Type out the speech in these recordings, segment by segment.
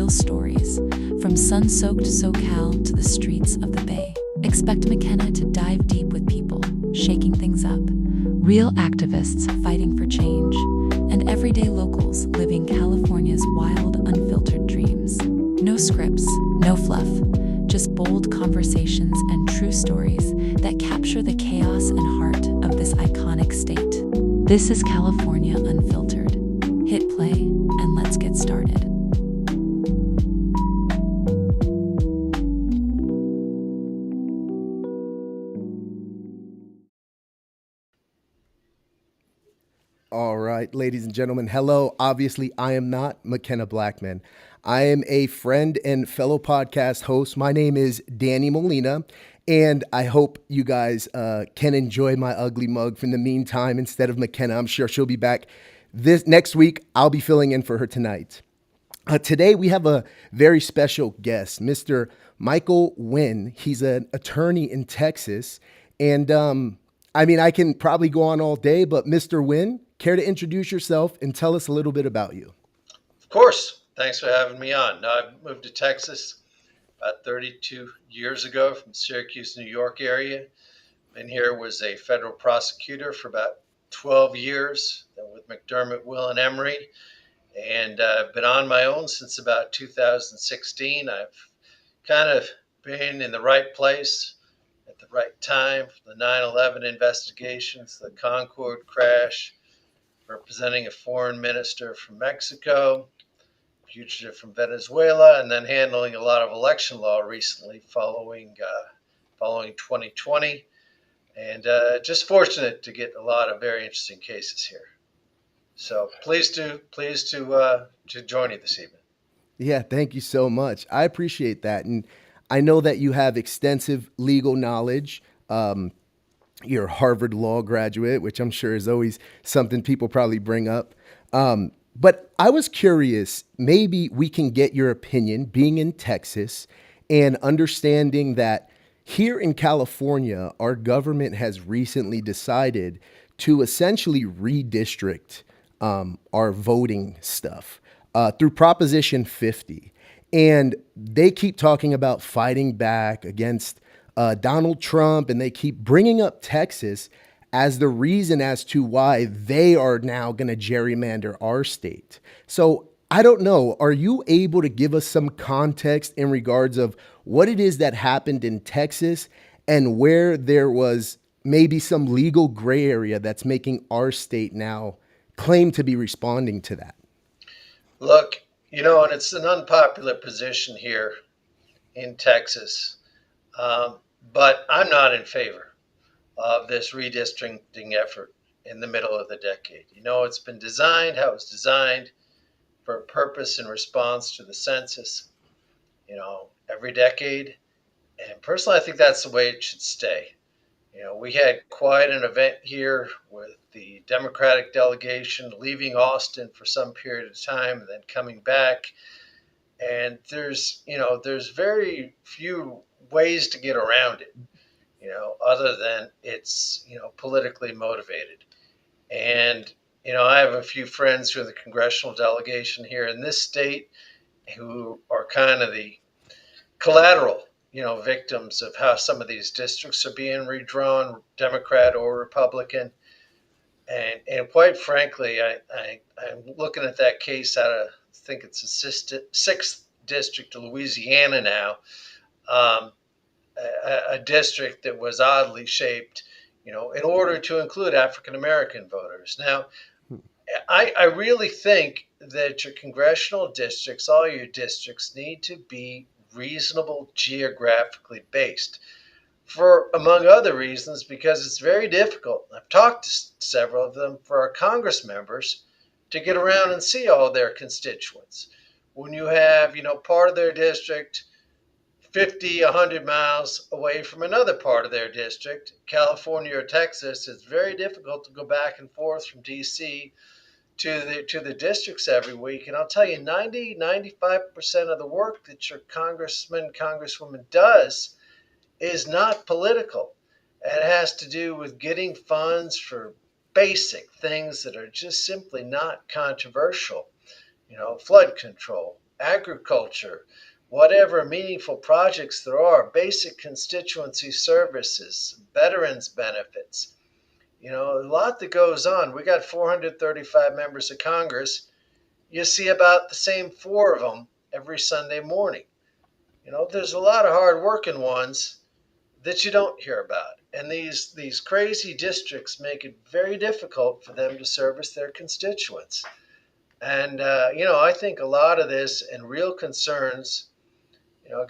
real stories, from sun-soaked SoCal to the streets of the Bay. Expect McKenna to dive deep with people, shaking things up, real activists fighting for change, and everyday locals living California's wild, unfiltered dreams. No scripts, no fluff, just bold conversations and true stories that capture the chaos and heart of this iconic state. This is California Unfiltered. Hit play and let's get started. All right, ladies and gentlemen, hello. Obviously, I am not McKenna Blackman. I am a friend and fellow podcast host. My name is Danny Molina, and I hope you guys can enjoy my ugly mug. In the meantime, instead of McKenna, I'm sure she'll be back this next week. I'll be filling in for her tonight. Today, we have a very special guest, Mr. Michael Wynne. He's an attorney in Texas, and I can probably go on all day, but Mr. Wynne, care to introduce yourself and tell us a little bit about you? Of course. Thanks for having me on. Now, I moved to Texas about 32 years ago from Syracuse, New York area. Been here, was a federal prosecutor for about 12 years with McDermott, Will, and Emery. And I've been on my own since about 2016. I've kind of been in the right place at the right time for the 9/11 investigations, the Concorde crash, representing a foreign minister from Mexico, fugitive from Venezuela, and then handling a lot of election law recently following 2020, and just fortunate to get a lot of very interesting cases here. So pleased to join you this evening. Yeah, thank you so much. I appreciate that. And I know that you have extensive legal knowledge. You're a Harvard Law graduate, which I'm sure is always something people probably bring up. But I was curious, maybe we can get your opinion, being in Texas and understanding that here in California, our government has recently decided to essentially redistrict our voting stuff through Proposition 50. And they keep talking about fighting back against Donald Trump, and they keep bringing up Texas as the reason as to why they are now going to gerrymander our state. So I don't know. Are you able to give us some context in regards of what it is that happened in Texas and where there was maybe some legal gray area that's making our state now claim to be responding to that? Look, and it's an unpopular position here in Texas, but I'm not in favor of this redistricting effort in the middle of the decade. It's been designed how it's designed for a purpose in response to the census, every decade. And personally, I think that's the way it should stay. We had quite an event here with the Democratic delegation leaving Austin for some period of time and then coming back. And there's very few ways to get around it, other than it's, politically motivated. And, I have a few friends who are the congressional delegation here in this state who are kind of the collateral, victims of how some of these districts are being redrawn, Democrat or Republican. And quite frankly, I'm looking at that case out of, I think it's the sixth district of Louisiana now, a district that was oddly shaped, in order to include African American voters. Now, I really think that your congressional districts, all your districts, need to be reasonable geographically based for, among other reasons, because it's very difficult. I've talked to several of them, for our Congress members to get around and see all their constituents. When you have, part of their district 50, 100 miles away from another part of their district, California or Texas, it's very difficult to go back and forth from D.C. to the districts every week. And I'll tell you, 95% of the work that your congressman, congresswoman does is not political. It has to do with getting funds for basic things that are just simply not controversial. Flood control, agriculture, whatever meaningful projects there are, basic constituency services, veterans benefits. A lot that goes on. We got 435 members of Congress. You see about the same four of them every Sunday morning. There's a lot of hard-working ones that you don't hear about, and these crazy districts make it very difficult for them to service their constituents. And I think a lot of this and real concerns,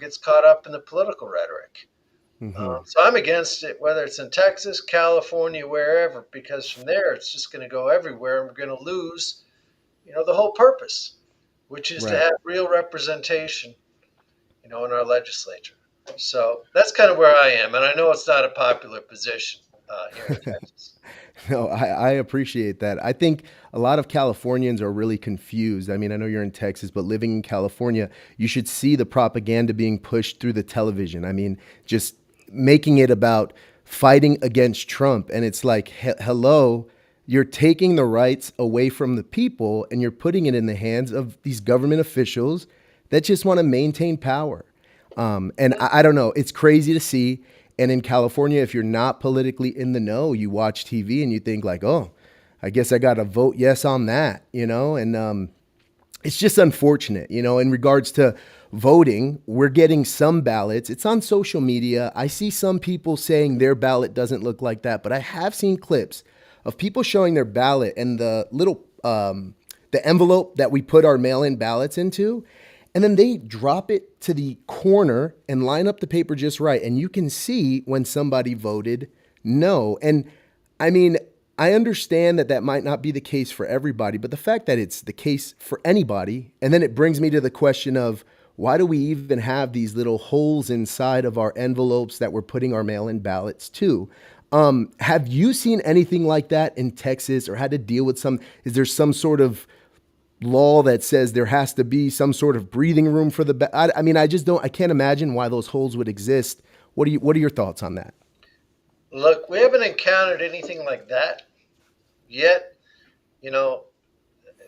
gets caught up in the political rhetoric. Hmm. So I'm against it, whether it's in Texas, California, wherever, because from there it's just going to go everywhere, and we're going to lose, the whole purpose, which is to Right. have real representation, in our legislature. So that's kind of where I am, and I know it's not a popular position here in Texas. No, I appreciate that. I think a lot of Californians are really confused. I mean, I know you're in Texas, but living in California, you should see the propaganda being pushed through the television. I mean, just making it about fighting against Trump. And it's like, hello, you're taking the rights away from the people and you're putting it in the hands of these government officials that just want to maintain power. And I don't know, it's crazy to see. And in California, if you're not politically in the know, you watch TV and you think like, oh, I guess I got to vote yes on that, And it's just unfortunate, in regards to voting, we're getting some ballots. It's on social media. I see some people saying their ballot doesn't look like that, but I have seen clips of people showing their ballot and the little the envelope that we put our mail-in ballots into, and then they drop it to the corner and line up the paper just right, and you can see when somebody voted no. And I mean, I understand that that might not be the case for everybody, but the fact that it's the case for anybody, and then it brings me to the question of why do we even have these little holes inside of our envelopes that we're putting our mail-in ballots to? Have you seen anything like that in Texas, or had to deal with some? Is there some sort of law that says there has to be some sort of breathing room for the? I mean, I just don't. I can't imagine why those holes would exist. What are your thoughts on that? Look, we haven't encountered anything like that yet. You know,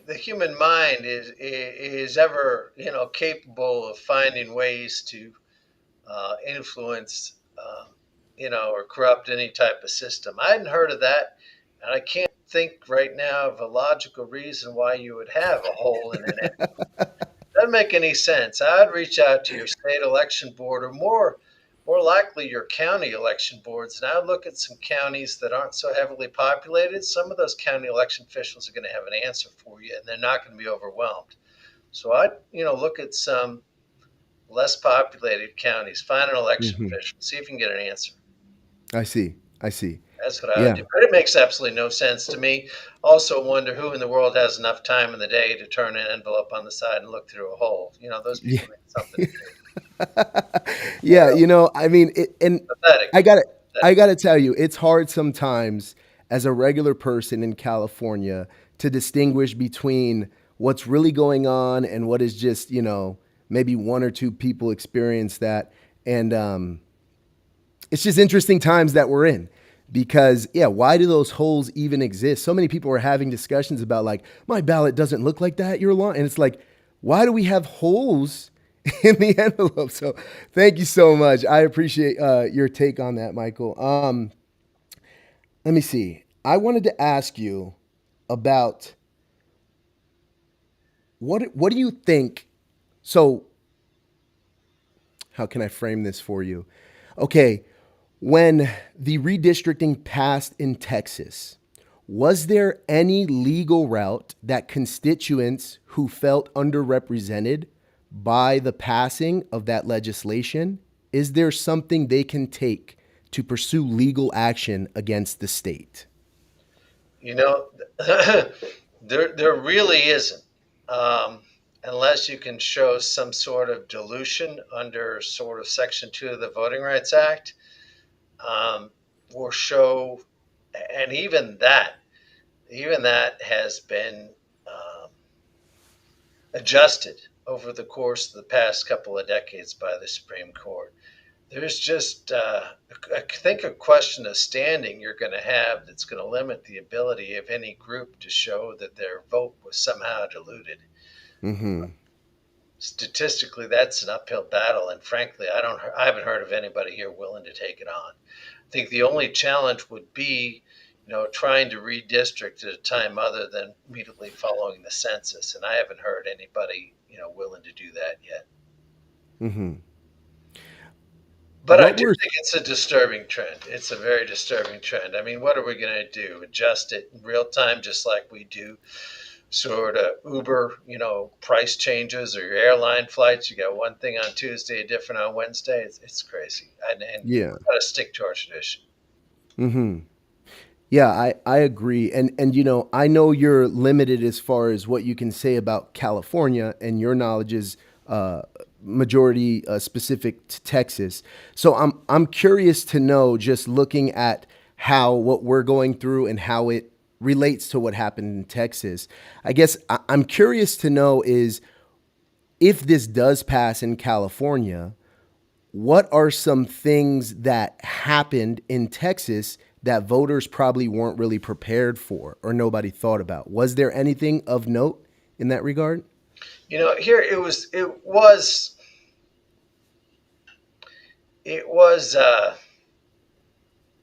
the human mind is ever capable of finding ways to influence or corrupt any type of system. I hadn't heard of that, and I can't think right now of a logical reason why you would have a hole in it. Doesn't make any sense. I'd reach out to your state election board, or more likely your county election boards, and I'd look at some counties that aren't so heavily populated. Some of those county election officials are going to have an answer for you, and they're not going to be overwhelmed. So I'd look at some less populated counties, find an election Hmm. official, see if you can get an answer. I see. I see. That's what I would Yeah. do. But it makes absolutely no sense to me. Also, wonder who in the world has enough time in the day to turn an envelope on the side and look through a hole. Those Yeah. people need something to do. Yeah, I mean, and Pathetic. I got to I Pathetic. got to tell you, it's hard sometimes as a regular person in California to distinguish between what's really going on and what is just, maybe one or two people experience that. And it's just interesting times that we're in because, yeah, why do those holes even exist? So many people are having discussions about, like, my ballot doesn't look like that. You're lying. And it's like, why do we have holes in the envelope? So thank you so much. I appreciate your take on that, Michael. Let me see. I wanted to ask you about what do you think? So how can I frame this for you? Okay, when the redistricting passed in Texas, was there any legal route that constituents who felt underrepresented by the passing of that legislation, is there something they can take to pursue legal action against the state? You know, there really isn't, um, unless you can show some sort of dilution under sort of Section 2 of the Voting Rights Act, um, or show, and even that has been adjusted over the course of the past couple of decades by the Supreme Court. There's just, I think, a question of standing you're going to have that's going to limit the ability of any group to show that their vote was somehow diluted. Mm-hmm. statistically, that's an uphill battle, and frankly, I haven't heard of anybody here willing to take it on. I think the only challenge would be, trying to redistrict at a time other than immediately following the census, and I haven't heard anybody, willing to do that yet. Hmm. But I What do were think it's a disturbing trend. It's a very disturbing trend. I mean, what are we going to do? Adjust it in real time, just like we do sort of Uber, price changes or your airline flights. You got one thing on Tuesday, different on Wednesday. It's crazy. And Yeah. we've got to stick to our tradition. Hmm. Yeah, I agree. And I know you're limited as far as what you can say about California, and your knowledge is uh, majority specific to Texas. So I'm curious to know, just looking at how what we're going through and how it relates to what happened in Texas. I guess I'm curious to know is, if this does pass in California, what are some things that happened in Texas that voters probably weren't really prepared for or nobody thought about? Was there anything of note in that regard? Here it was.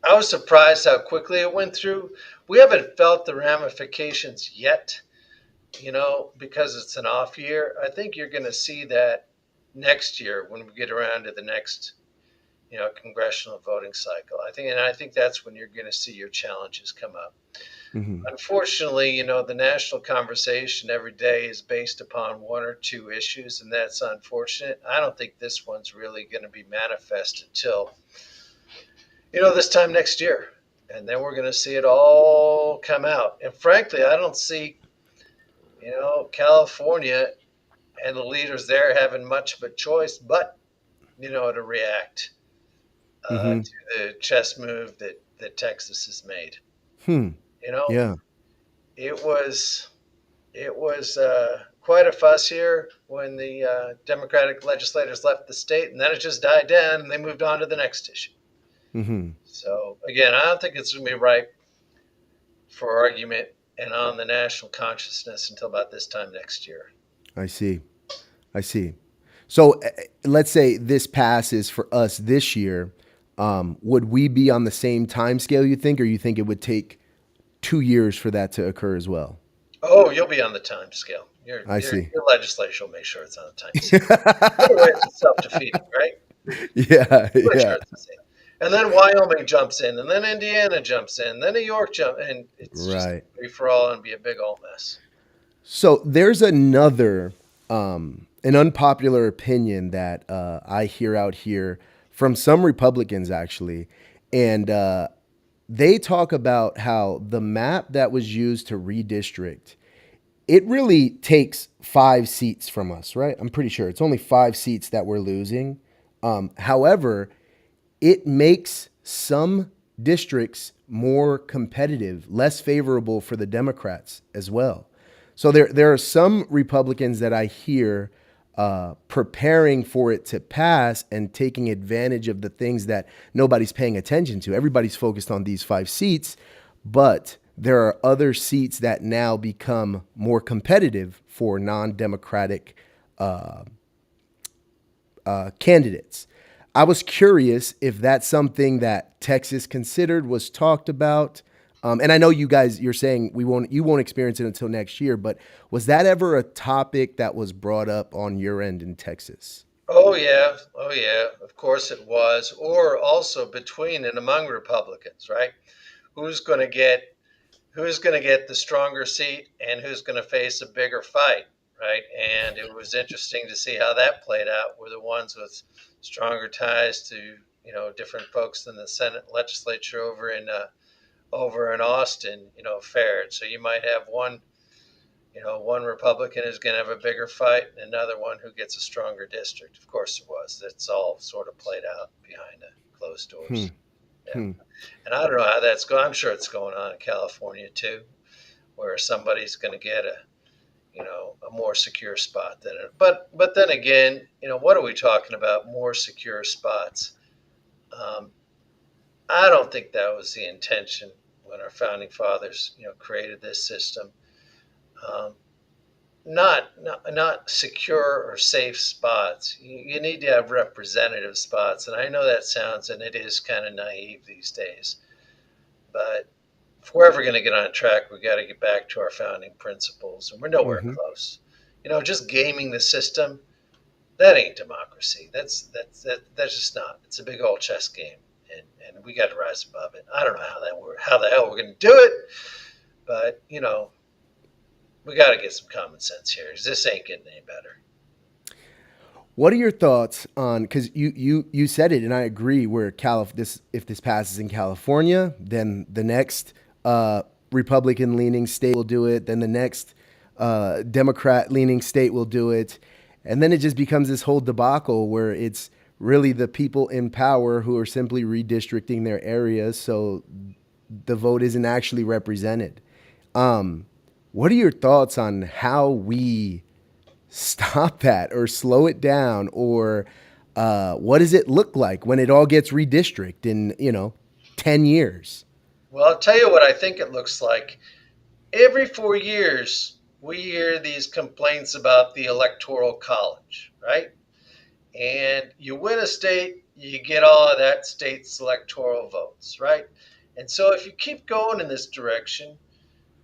I was surprised how quickly it went through. We haven't felt the ramifications yet, because it's an off year. I think you're going to see that next year when we get around to the next, congressional voting cycle. I think that's when you're going to see your challenges come up. Hmm. Unfortunately, the national conversation every day is based upon one or two issues, and that's unfortunate. I don't think this one's really going to be manifest until, this time next year. And then we're going to see it all come out. And frankly, I don't see, California and the leaders there having much of a choice but, to react Hmm. to the chess move that Texas has made. Hmm. You know, Yeah. it was quite a fuss here when the Democratic legislators left the state, and then it just died down, and they moved on to the next issue. Hmm. So again, I don't think it's going to be ripe for argument and on the national consciousness until about this time next year. I see. I see. So let's say this passes for us this year. Would we be on the same time scale, you think, or you think it would take 2 years for that to occur as well? Oh, you'll be on the time scale. Your I your, see. your legislature will make sure it's on the time scale. Otherwise, it's self defeating, right? Yeah, Make sure yeah. it's the same. And then Wyoming jumps in, and then Indiana jumps in, then New York jumps, and it's just Right. free for all and be a big old mess. So there's another, an unpopular opinion that I hear out here from some Republicans, actually. And they talk about how the map that was used to redistrict, it really takes 5 seats from us, right? I'm pretty sure it's only 5 seats that we're losing. However, it makes some districts more competitive, less favorable for the Democrats as well. So there are some Republicans that I hear preparing for it to pass and taking advantage of the things that nobody's paying attention to. Everybody's focused on these 5 seats, but there are other seats that now become more competitive for non-Democratic candidates. I was curious if that's something that Texas considered, was talked about. And I know you guys, you're saying you won't experience it until next year, but was that ever a topic that was brought up on your end in Texas? Oh yeah, of course it was. Or also between and among Republicans, right? Who's going to get who's going to get the stronger seat and who's going to face a bigger fight, right? And it was interesting to see how that played out. Were the ones with stronger ties to different folks in the Senate legislature over in Austin, fared. So you might have one Republican who's going to have a bigger fight and another one who gets a stronger district. Of course, it was. It's all sort of played out behind the closed Hmm. doors. Yeah. Hmm. And I don't know how that's going. I'm sure it's going on in California too, where somebody's going to get a more secure spot than it. But then again, what are we talking about? More secure spots. Um, I don't think that was the intention when our founding fathers created this system. Um, not secure or safe spots. You need to have representative spots, and I know that sounds, and it is kind of naive these days, but if we're ever going to get on track, we got to get back to our founding principles, and we're nowhere Hmm. close. Just gaming the system, that ain't democracy. That's just not. It's a big old chess game, and we got to rise above it. I don't know how the hell we're going to do it, but we got to get some common sense here. 'Cause this ain't getting any better. What are your thoughts on, because you said it and I agree, where this, if this passes in California, then the next Republican leaning state will do it, then the next Democrat leaning state will do it, and then it just becomes this whole debacle where it's really the people in power who are simply redistricting their areas, so the vote isn't actually represented. Um, what are your thoughts on how we stop that or slow it down, or what does it look like when it all gets redistricted in 10 years? Well, I'll tell you what I think it looks like. Every 4 years, we hear these complaints about the Electoral College, right? And you win a state, you get all of that state's electoral votes, right? And so if you keep going in this direction,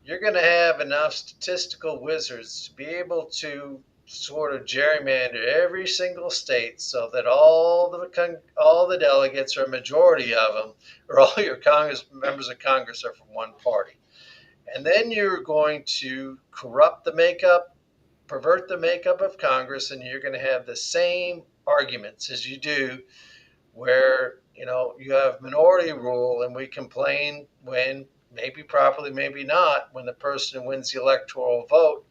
you're going to have enough statistical wizards to be able to sort of gerrymander every single state so that all the delegates, or a majority of them, or all your Congress members of Congress, are from one party. And then you're going to pervert the makeup of Congress, and you're going to have the same arguments as you do where you have minority rule, and we complain when, maybe properly, maybe not, when the person who wins the electoral vote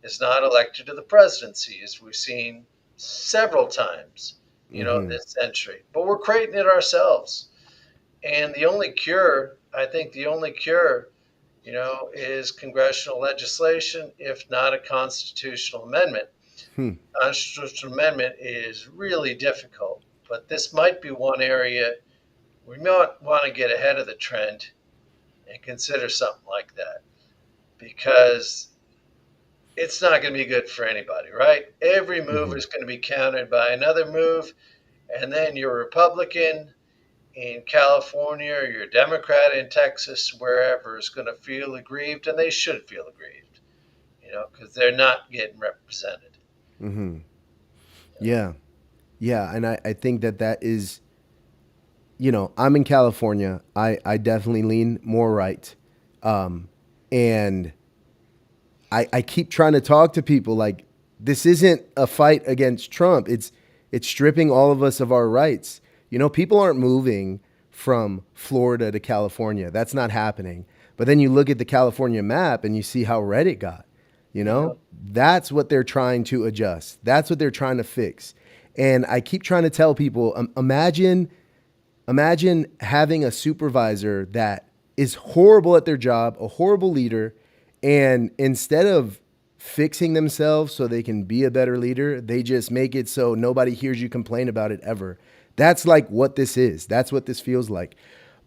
is not elected to the presidency, as we've seen several times, Hmm. this century. But we're creating it ourselves. And the only cure, is congressional legislation, if not a constitutional amendment. Hmm. Constitutional amendment is really difficult, but this might be one area we might want to get ahead of the trend and consider something like that, because it's not going to be good for anybody, right? Every move Hmm. is going to be countered by another move, and then you're a Republican in California or you're a Democrat in Texas, wherever, is going to feel aggrieved, and they should feel aggrieved, because they're not getting represented. Hmm. Yeah. Yeah. And I think that is, I'm in California. I definitely lean more right. Um, and I keep trying to talk to people like, this isn't a fight against Trump. It's stripping all of us of our rights. People aren't moving from Florida to California. That's not happening. But then you look at the California map and you see how red it got. Yeah. That's what they're trying to adjust. That's what they're trying to fix. And I keep trying to tell people, imagine having a supervisor that is horrible at their job, a horrible leader, and instead of fixing themselves so they can be a better leader, they just make it so nobody hears you complain about it ever. That's like what this is. That's what this feels like.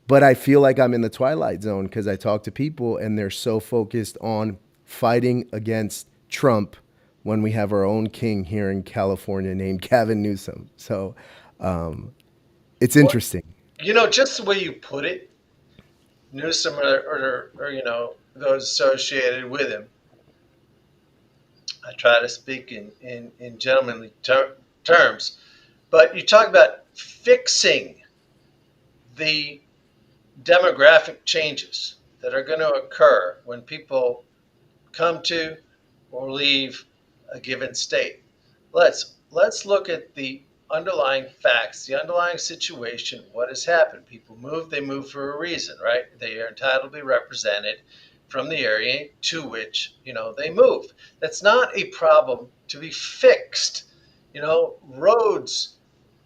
But I feel like I'm in the twilight zone because I talk to people and they're so focused on fighting against Trump when we have our own king here in California named Gavin Newsom. So it's Well, interesting. just the way you put it, Newsom, or those associated with him. I try to speak in gentlemanly terms, but you talk about fixing the demographic changes that are going to occur when people come to or leave a given state. Let's look at the underlying facts, the underlying situation, what has happened. People move, they move for a reason, right? They are entitled to be represented from the area to which, they moved. That's not a problem to be fixed. Roads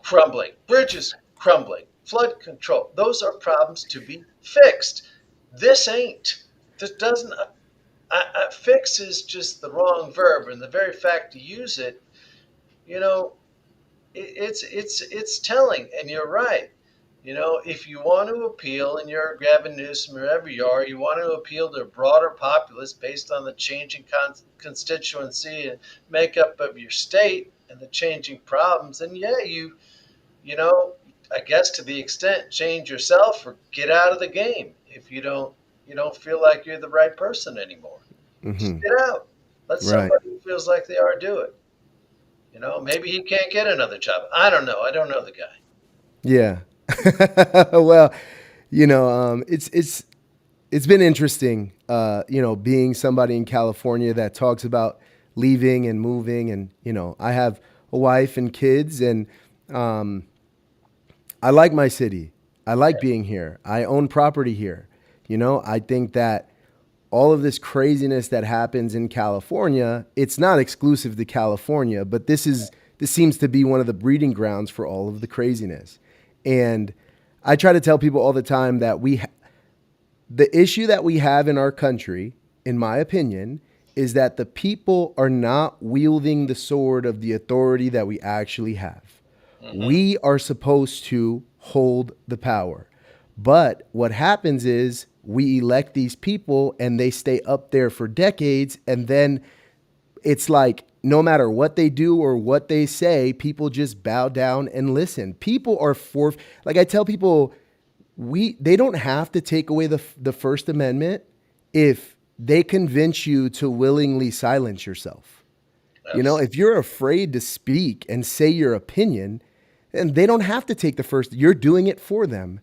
crumbling, bridges crumbling, flood control. Those are problems to be fixed. This ain't. This doesn't. Fix is just the wrong verb, and the very fact to use it, you know, it's telling. And you're right. If you want to appeal, and you're Gavin Newsom, wherever you are, you want to appeal to a broader populace based on the changing constituency and makeup of your state and the changing problems, and yeah, you know, I guess to the extent change yourself or get out of the game if you don't feel like you're the right person anymore. Just Hmm. get out. Let Right. somebody who feels like they are do it. Maybe he can't get another job. I don't know. I don't know the guy. Yeah. Well, it's been interesting, being somebody in California that talks about leaving and moving, and I have a wife and kids, and um, I like my city. I like being here. I own property here. I think that all of this craziness that happens in California, it's not exclusive to California, but this seems to be one of the breeding grounds for all of the craziness. And I try to tell people all the time that the issue that we have in our country, in my opinion, is that the people are not wielding the sword of the authority that we actually have. Hmm. We are supposed to hold the power. But what happens is we elect these people and they stay up there for decades. And then it's like no matter what they do or what they say, people just bow down and listen. People are like I tell people, they don't have to take away the First Amendment if they convince you to willingly silence yourself. If you're afraid to speak and say your opinion, then they don't have to take the first. You're doing it for them.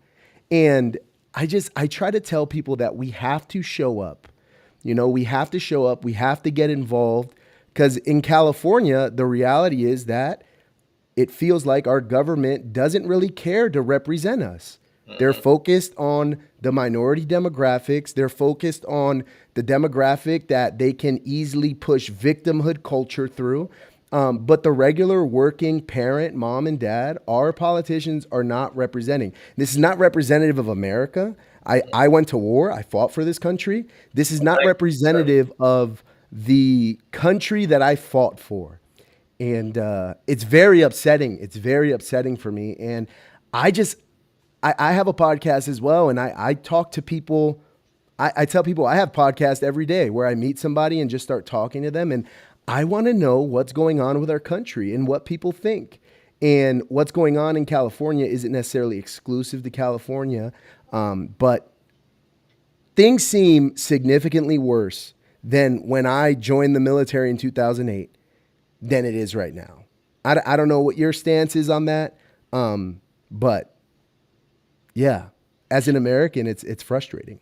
And I try to tell people that we have to show up. We have to show up. We have to get involved because in California, the reality is that it feels like our government doesn't really care to represent us. They're Hmm. focused on the minority demographics. They're focused on the demographic that they can easily push victimhood culture through. But the regular working parent, mom and dad, our politicians are not representing. This is not representative of America. I went to war. I fought for this country. This is not Thank you, sir. representative of the country that I fought for. And it's very upsetting. It's very upsetting for me. And I just, I have a podcast as well. And I talk to people. I tell people I have podcasts every day where I meet somebody and just start talking to them. And I want to know what's going on with our country and what people think. And what's going on in California isn't necessarily exclusive to California, but things seem significantly worse than when I joined the military in 2008 than it is right now. I don't know what your stance is on that, but yeah, as an American, it's frustrating.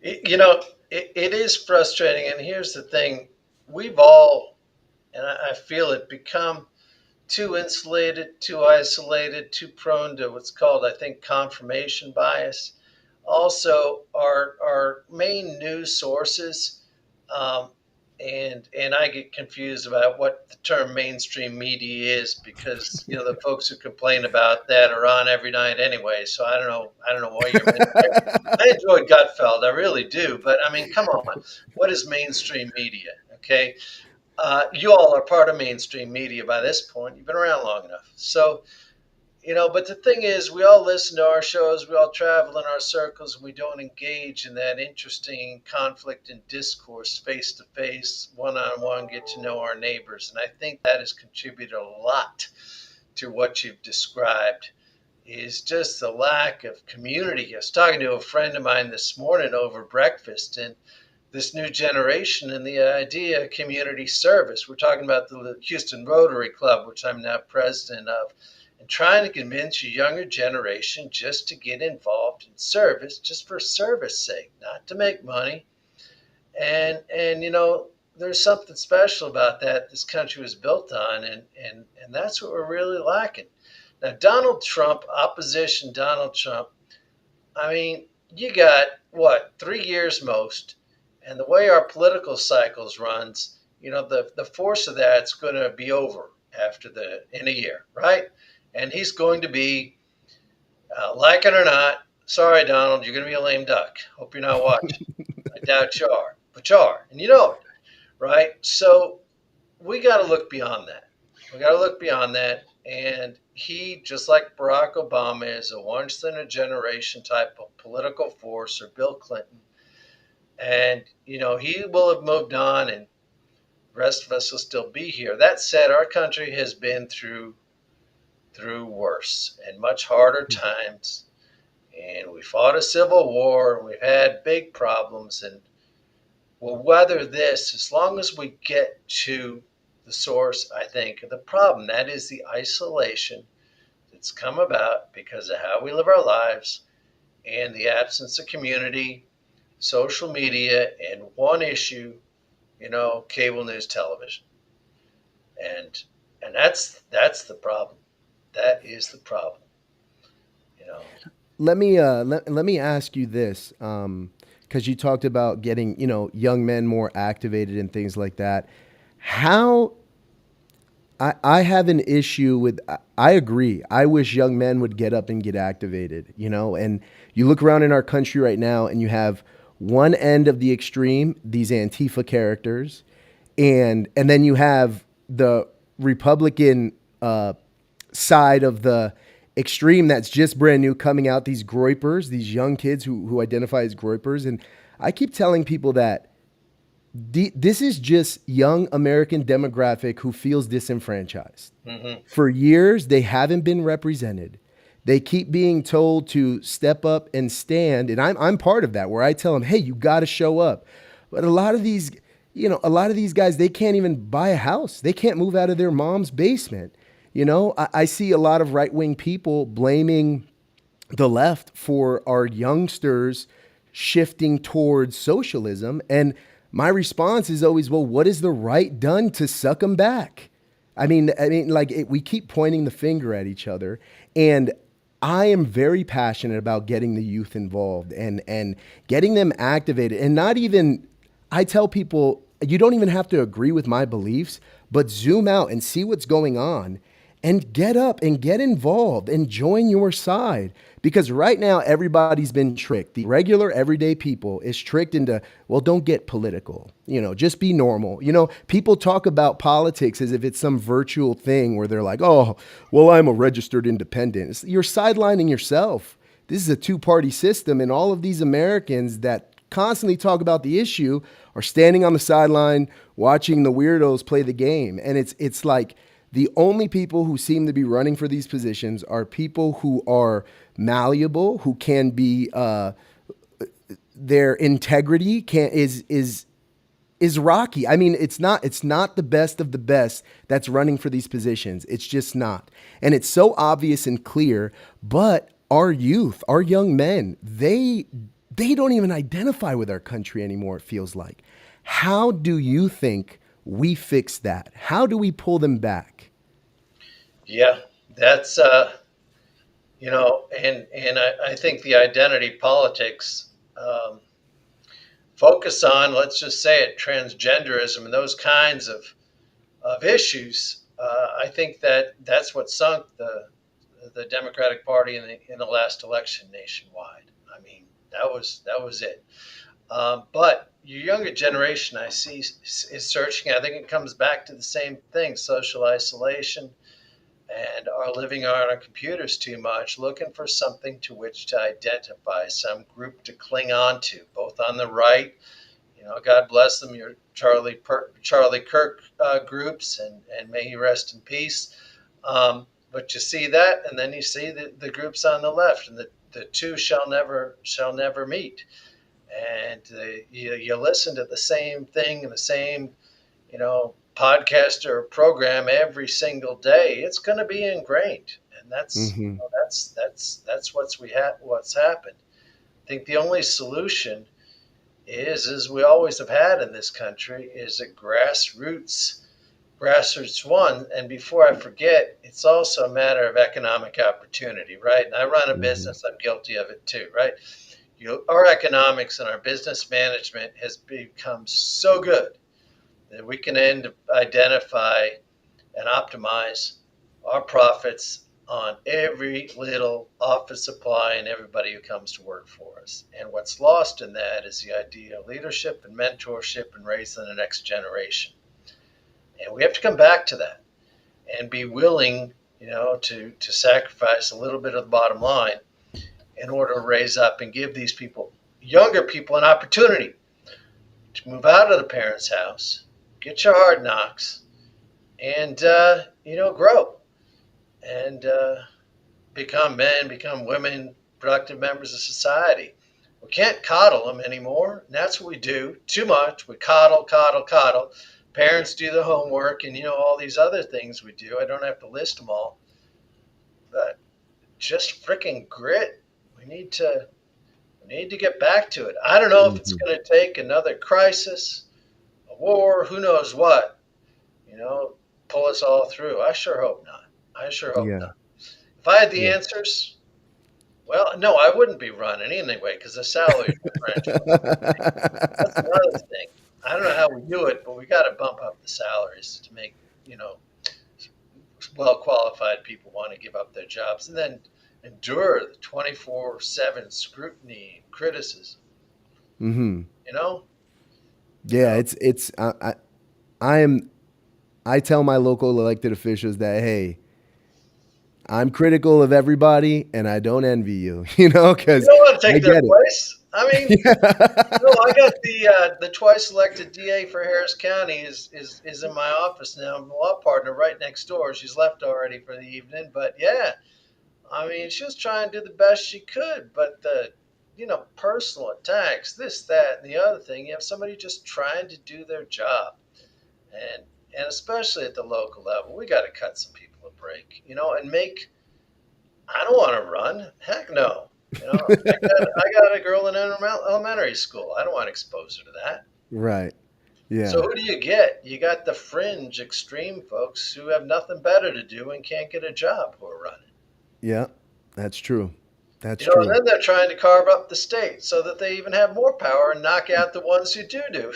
It, you know, it is frustrating. And here's the thing: we've all, and I feel it, become too insulated, too isolated, too prone to what's called, I think, confirmation bias. Also, our main news sources, um, and I get confused about what the term mainstream media is because the folks who complain about that are on every night anyway. So I don't know why you're. I enjoy Gutfeld, I really do, but I mean, come on, what is mainstream media? Okay, you all are part of mainstream media by this point. You've been around long enough. So, but the thing is, we all listen to our shows, we all travel in our circles, and we don't engage in that interesting conflict and discourse face to face, one on one, get to know our neighbors. And I think that has contributed a lot to what you've described is just the lack of community. I was talking to a friend of mine this morning over breakfast, and this new generation and the idea of community service. We're talking about the Houston Rotary Club, which I'm now president of, and trying to convince a younger generation just to get involved in service, just for service sake, not to make money. And there's something special about that this country was built on, and that's what we're really lacking. Now, Donald Trump, opposition Donald Trump, I mean, you got what, 3 years most, and the way our political cycles runs, the force of that's going to be over after in a year, right? And he's going to be, like it or not. Sorry, Donald, you're going to be a lame duck. Hope you're not watching. I doubt you are, but you are, and you know it, right? So we got to look beyond that. We got to look beyond that. And he, just like Barack Obama, is a once in a generation type of political force, or Bill Clinton. And, he will have moved on, and the rest of us will still be here. That said, our country has been through worse and much harder times. And we fought a civil war, and we've had big problems. And we'll weather this as long as we get to the source, I think, of the problem. That is the isolation that's come about because of how we live our lives and the absence of community, social media, and one issue, cable news television. And that's the problem. That is the problem. You know. Let me ask you this, because you talked about getting young men more activated and things like that. How I have an issue with. I agree. I wish young men would get up and get activated. And you look around in our country right now, and you have one end of the extreme, these Antifa characters, and then you have the Republican side of the extreme that's just brand new coming out, these groypers, these young kids who identify as groypers. And I keep telling people that this is just young American demographic who feels disenfranchised. Mm-hmm. For years, they haven't been represented. They keep being told to step up and stand. And I'm part of that, where I tell them, hey, you got to show up. But a lot of these guys, they can't even buy a house. They can't move out of their mom's basement. I see a lot of right-wing people blaming the left for our youngsters shifting towards socialism. And my response is always, well, what has the right done to suck them back? We keep pointing the finger at each other. And I am very passionate about getting the youth involved and getting them activated. And not even, I tell people, you don't even have to agree with my beliefs, but zoom out and see what's going on and get up and get involved and join your side. Because right now, everybody's been tricked. The regular, everyday people is tricked into, well, don't get political. Just be normal. People talk about politics as if it's some virtual thing where they're like, oh, well, I'm a registered independent. You're sidelining yourself. This is a two-party system, and all of these Americans that constantly talk about the issue are standing on the sideline watching the weirdos play the game. And it's like, the only people who seem to be running for these positions are people who are malleable, who can be their integrity is rocky. I mean, it's not the best of the best that's running for these positions. It's just not. And it's so obvious and clear, but our youth, our young men, they don't even identify with our country anymore, it feels like. How do you think we fix that? How do we pull them back? Yeah, that's and I think the identity politics focus on, let's just say it, transgenderism and those kinds of issues. I think that's what sunk the Democratic Party in the last election nationwide. I mean, that was it. But your younger generation, I see, is searching. I think it comes back to the same thing: social isolation, and are living on our computers too much, looking for something to which to identify, some group to cling on to, both on the right. God bless them, your Charlie Kirk groups, and may he rest in peace. But you see that, and then you see the groups on the left, and the two shall never meet. And you listen to the same thing and the same, podcast or program every single day. It's going to be ingrained, and Mm-hmm. that's what's happened. I think the only solution is, as we always have had in this country, is a grassroots one. And before I forget, it's also a matter of economic opportunity, right? And I run a Mm-hmm. business; I'm guilty of it too, right? Our economics and our business management has become so good that we can identify and optimize our profits on every little office supply and everybody who comes to work for us. And what's lost in that is the idea of leadership and mentorship and raising the next generation. And we have to come back to that and be willing to sacrifice a little bit of the bottom line in order to raise up and give these people, younger people, an opportunity to move out of the parents' house, get your hard knocks, and grow and become men, become women, productive members of society. We can't coddle them anymore, and that's what we do too much. We coddle, coddle, coddle. Parents do the homework, and all these other things we do. I don't have to list them all, but just freaking grit. We need to get back to it. I don't know if it's Mhm. going to take another crisis, a war, who knows what, you know, pull us all through. I sure hope not. I sure hope Yeah. not. If I had the Yeah. answers, well, no, I wouldn't be running anyway because the salary differential. That's another thing. I don't know how we do it, but we got to bump up the salaries to make you know well qualified people want to give up their jobs and then endure the 24/7 scrutiny and criticism. Hmm. You know, you Yeah, know. it's I am I tell my local elected officials that, hey, I'm critical of everybody and I don't envy you, You because don't want to I take their get it. place. I mean, no, I got the twice elected DA for Harris County is in my office now. My law partner right next door. She's left already for the evening, but yeah, I mean, she was trying to do the best she could, but the personal attacks, this, that, and the other thing. You have somebody just trying to do their job, and and especially at the local level, we got to cut some people a break, and make. I don't want to run. Heck no. I got a girl in elementary school. I don't want to expose her to that. Right. So Yeah. who do you get? You got the fringe extreme folks who have nothing better to do and can't get a job who are running. Yeah. That's true. That's And true. then they're trying to carve up the state so that they even have more power and knock out the ones who do want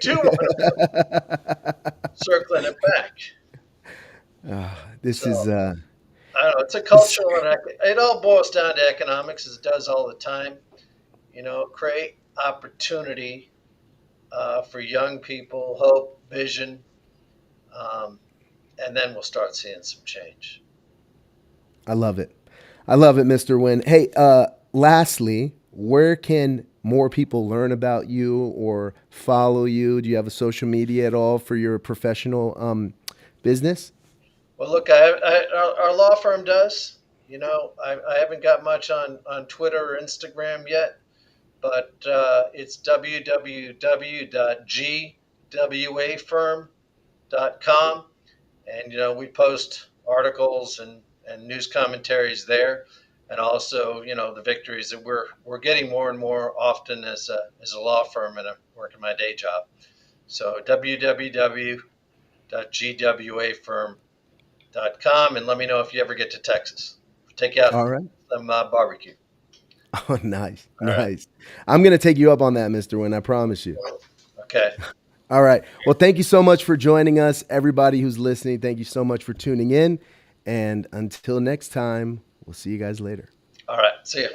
to run, circling it back. This is So I don't know. It's a this cultural and it all boils down to economics, as it does all the time. Create opportunity for young people, hope, vision, um, and then we'll start seeing some change. I love it. I love it, Mr. Wynn. Hey, lastly, where can more people learn about you or follow you? Do you have a social media at all for your professional business? Well, look, our law firm does. I haven't got much on Twitter or Instagram yet, but it's www.gwafirm.com, and we post articles and news commentaries there, and also the victories that we're getting more and more often as a law firm, and I'm working my day job. So www.gwafirm.com, and let me know if you ever get to Texas. Take you out All for right. some barbecue. Oh, nice. All right. Nice. I'm going to take you up on that, Mr. Wynn. I promise you. Okay. All right. Well, thank you so much for joining us. Everybody who's listening, thank you so much for tuning in. And until next time, we'll see you guys later. All right. See you.